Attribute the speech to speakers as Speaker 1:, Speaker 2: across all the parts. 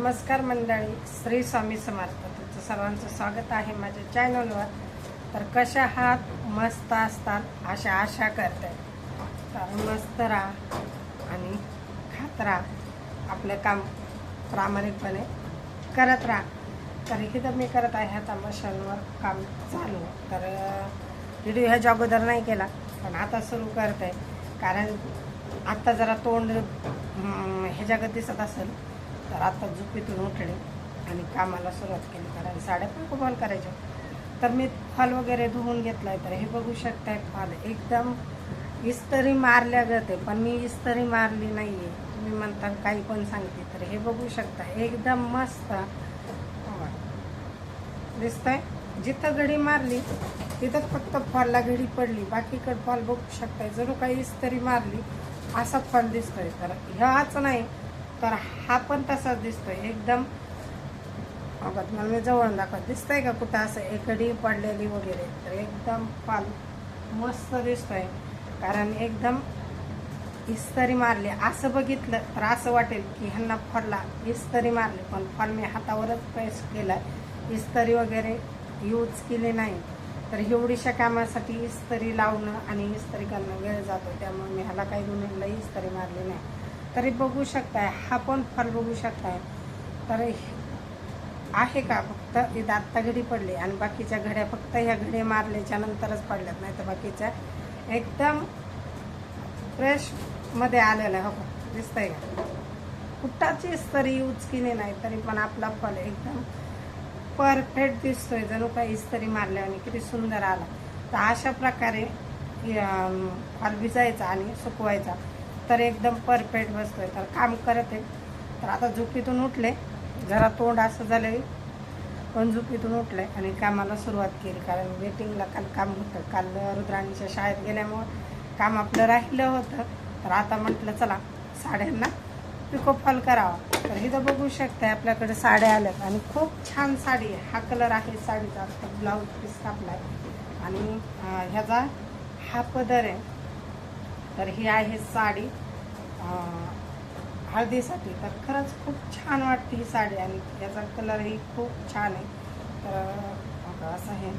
Speaker 1: नमस्कार मंडळी, श्री स्वामी समर्थ. तुमचं सर्वांचं स्वागत आहे माझ्या चॅनलवर. तर कशा आहात? मस्त असतात अशा आशा करते. तर मस्त राहा आणि खात राहा, आपलं काम प्रामाणिकपणे करत राहा. तर इथं मी करत आहे आता मशीनवर काम चालू. तर व्हिडिओ ह्याच्या अगोदर नाही केला, पण आता सुरू करते. कारण आत्ता जरा तोंड ह्याच्याकडे दिसत असेल, तर आता झोपेतून उठले आणि कामाला सुरुवात केली. कारण साड्या पण फॉल करायच्या. तर मी फॉल वगैरे धुवून घेतला आहे. तर हे बघू शकताय, फॉल एकदम इस्त्री मारल्या जाते, पण मी इस्त्री मारली नाही आहे. तुम्ही म्हणता काही पण सांगते. तर हे बघू शकता, एकदम मस्त दिसतंय. जिथं घडी मारली तिथं फक्त फॉलला घडी पडली, बाकीकडे फॉल बघू शकताय जणू काही इस्त्री मारली असा फॉल दिसतोय. तर ह्याच नाही तर हा पण तसाच दिसतोय एकदम. मला मी जवळ दाखवत दिसतंय का कुठं असं एकडी पडलेली वगैरे. तर एकदम फॉल मस्त दिसतोय. कारण एकदम इस्त्री मारली असं बघितलं तर असं वाटेल की ह्यांना फॉलला इस्त्री मारली, पण फॉल मी हातावरच प्रेस केला, इस्त्री वगैरे यूज केले नाही. तर एवढीशा कामासाठी इस्त्री लावणं आणि इस्त्री करणं वेळ जातो, त्यामुळे मी ह्याला काही दोन्हीला इस्त्री मारली नाही. तरी बघू शकताय, हा पण फॉल बघू शकताय. तर आहे का फक्त इथं आत्ता घडी पडली आणि बाकीच्या घड्या फक्त ह्या घडी मारल्याच्या नंतरच पडल्यात, नाही तर बाकीच्या एकदम फ्रेश मध्ये आलेलं आहे. हो दिसतंय का? कुठाची इस्त्री यूज केली नाही तरी पण आपला फॉल एकदम परफेक्ट दिसतोय, जणू काही इस्त्री मारल्याने. किती सुंदर आला. तर अशा प्रकारे फॉल भिजायचा आणि सुकवायचा तर एकदम परफेक्ट बसतोय. तर काम करत आहे. तर आता झोपेतून उठले, जरा तोंड असं झालंय, पण झोपेतून उठले आणि कामाला सुरुवात केली. कारण वेटिंगला काल काम होतं. काल रुद्राणीच्या शाळेत गेल्यामुळं काम आपलं राहिलं होतं. तर आता म्हटलं चला साड्यांना पिको फॉल करावा. तर इथं बघू शकताय आपल्याकडे साड्या आल्यात आणि खूप छान साडी आहे. हा कलर आहे साडीचा. आता ब्लाऊज पीस कापलाय आणि ह्याचा हा पदर आहे. तर ही आहे साडी हळदीसाठी. तर खरंच खूप छान वाटते ही साडी आणि याचा कलरही खूप छान आहे. तर असं हे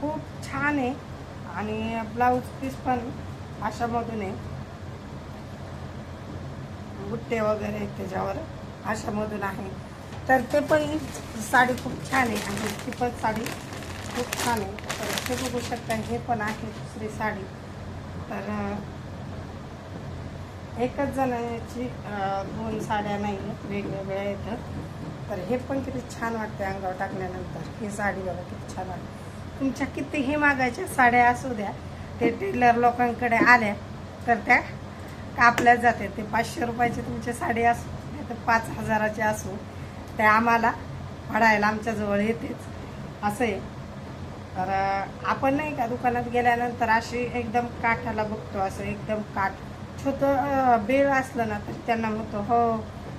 Speaker 1: खूप छान आहे. आणि ब्लाऊज पीस पण अशामधून आहे, बुट्टे वगैरे त्याच्यावर अशामधून आहे. तर ते पण साडी खूप छान आहे आणि ती पण साडी खूप छान आहे. तर ते बघू शकता, हे पण आहे दुसरी साडी. तर एकच जणांची दोन साड्या नाही आहेत, वेगवेगळ्या येतात. तर हे पण किती छान वाटते अंगावर टाकल्यानंतर. ही साडी बघा किती छान वाटते. तुमच्या कितीही मागायच्या साड्या असू द्या, ते टेलर लोकांकडे आल्या तर त्या कापल्या जाते. ते 500 रुपयाची तुमची साडी असू नाही तर 5000ची असू, त्या आम्हाला फाडायला आमच्याजवळ येतेच असं आहे. तर आपण नाही का दुकानात गेल्यानंतर अशी एकदम काठाला बघतो, असं एकदम काठ छोटं बेळ असलं ना तर त्यांना म्हणतो हो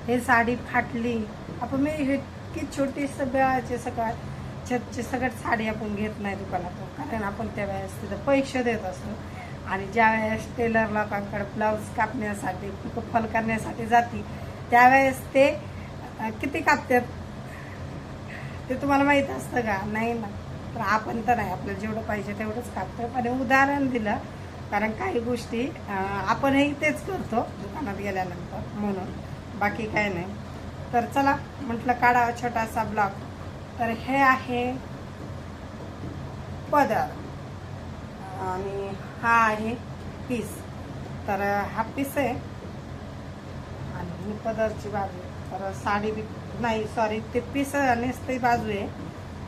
Speaker 1: हे साडी फाटली. आपण मी इतकी छोटीसं बेळाचे छतची सगळ्यात साडी आपण घेत नाही दुकानातून, कारण आपण त्यावेळेस तिथं पैसे देत असतो. आणि ज्यावेळेस टेलर लोकांकडे ब्लाऊज कापण्यासाठी पिको फॉल करण्यासाठी जाते त्यावेळेस ते किती कापतात ते तुम्हाला माहीत असतं का? नाही ना. तर आपण तर नाही, आपल्याला जेवढं पाहिजे तेवढंच कापतो. पण उदाहरण दिलं, कारण काही गोष्टी आपणही तेच करतो दुकानात गेल्यानंतर, म्हणून बाकी काय नाही. तर चला म्हटलं काढावा छोटासा ब्लॉग. तर हे आहे पदर आणि हा आहे पीस. तर हा पीस आहे आणि ही पदरची बाजू. तर साडी नाही, सॉरी, ते पीस नसते बाजू आहे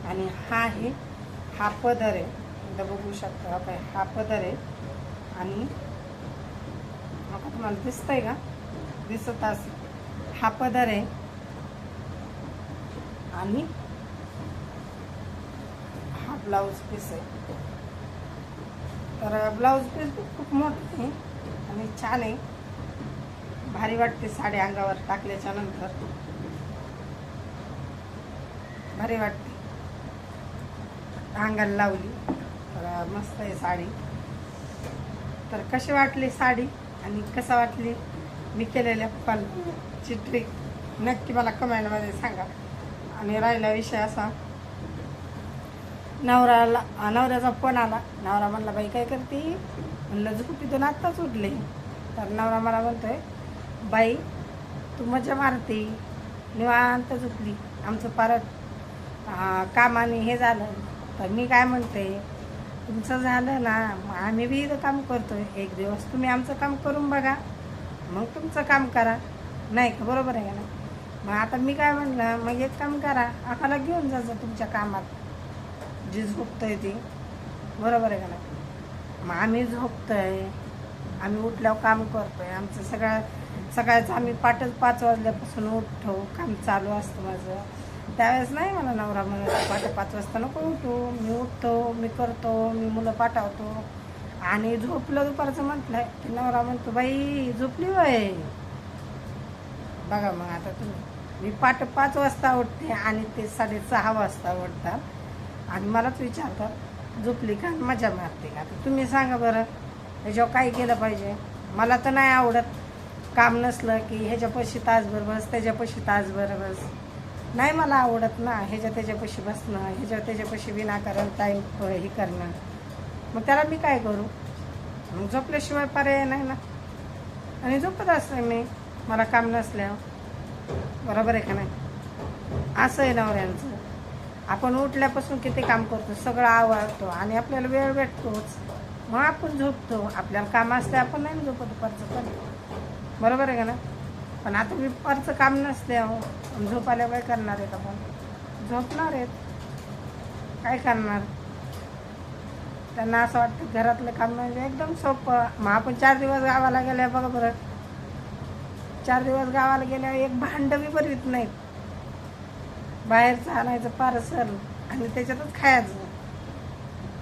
Speaker 1: आणि हा पदर आहे. एकदा बघू शकता आपण, हा पदर आहे आणि आता तुम्हाला दिसतंय का? दिसत असेल. हा पदर आहे आणि हा ब्लाऊज पीस आहे. तर ब्लाऊज पीस खूप मोठं आहे आणि छान आहे, भारी वाटते साडी अंगावर टाकल्याच्या नंतर, भारी वाटते अंगाला लावली. तर मस्त आहे साडी. तर कशी वाटली साडी आणि कसा वाटली मी केलेल्या कॉलची ट्रिक नक्की मला कमेंटमध्ये सांगा. आणि राहिला विषय असा, नवऱ्याचा फोन आला. नवरा म्हणला बाई काय करते, म्हणलं झोपीतून आत्ताच उठले. तर नवरा मला म्हणतोय बाई तू मजा मारते, निवांत झोपली, आमचं परत कामाने हे झालं. तर मी काय म्हणते, तुमचं झालं ना मग आम्ही बी इथं काम करतोय, एक दिवस तुम्ही आमचं काम करून बघा, मग तुमचं काम करा, नाही का? बरोबर आहे का ना? मग आता मी काय म्हणलं, मग एक काम करा, आम्हाला घेऊन जायचं तुमच्या कामात, जी झोपतंय ती, बरोबर आहे का ना? मग आम्ही झोपतोय, आम्ही उठल्यावर काम करतोय, आमचं सकाळचं आम्ही 5 वाजल्यापासून उठतो, काम चालू असतं माझं. त्यावेळेस नाही मला नवरा म्हणत 5 वाजता नको उठू, मी उठतो, मी करतो, मी मुलं पाठवतो. आणि झोपलं दुपारचं म्हटलंय की नवरा म्हणतो बाई झोपली वय. बघा मग आता तुम्ही, मी 5 वाजता उठते आणि ते 6:30 वाजता उठतात आणि मलाच विचारतात झोपली का, मजा मारते का? तर तुम्ही सांगा बरं, ह्याच्यावर काय केलं पाहिजे? मला तर नाही आवडत काम नसलं की ह्याच्यापाशी तासभर बस, त्याच्यापाशी तासभर बस, नाही मला आवडत ना त्याच्यापाशी बसणं, त्याच्यापाशी विनाकारण टाईम हे करणं. मग त्याला मी काय करू? मग झोपल्याशिवाय पर्याय नाही ना. आणि झोपत असते मी मला काम नसल्यावर, बरोबर आहे का नाही? असं आहे नवऱ्यांचं. आपण उठल्यापासून किती काम करतो, सगळं आवडतो आणि आपल्याला वेळ भेटतोच, मग आपण झोपतो. आपल्याला काम असते आपण नाही झोपत दुपारचं पण, बरोबर आहे का ना? पण आता मी दुपारचं काम नसते, झोपायला काय करणार आहेत? आपण झोपणार आहेत, काय करणार? त्यांना असं वाटतं घरातलं काम म्हणजे एकदम सोपं. मग आपण 4 दिवस गावाला गेल्या, बघा बरं, 4 दिवस गावाला गेल्यावर एक भांडं बी भरवीत नाहीत, बाहेरचं आणायचं पार्सल आणि त्याच्यातच खायचं.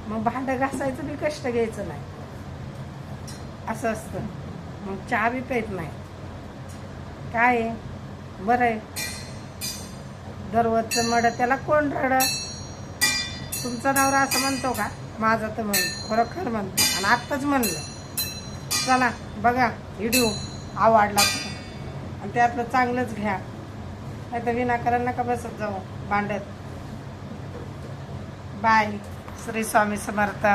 Speaker 1: मग भांडं घासायचं बी कष्ट घ्यायचं नाही, असं असतं. मग चहा बी पेत नाही, काय आहे? बरं आहे, दररोजचं मड त्याला कोण रड? तुमचा नवरा असं म्हणतो का? माझं तर खरोखर म्हणतो, आणि आत्ताच म्हणलं. चला बघा व्हिडिओ, आवडला आणि त्यातलं चांगलंच घ्या, नाही तर विनाकारण नका बसत जाऊ भांडत. बाय. श्री स्वामी समर्थ.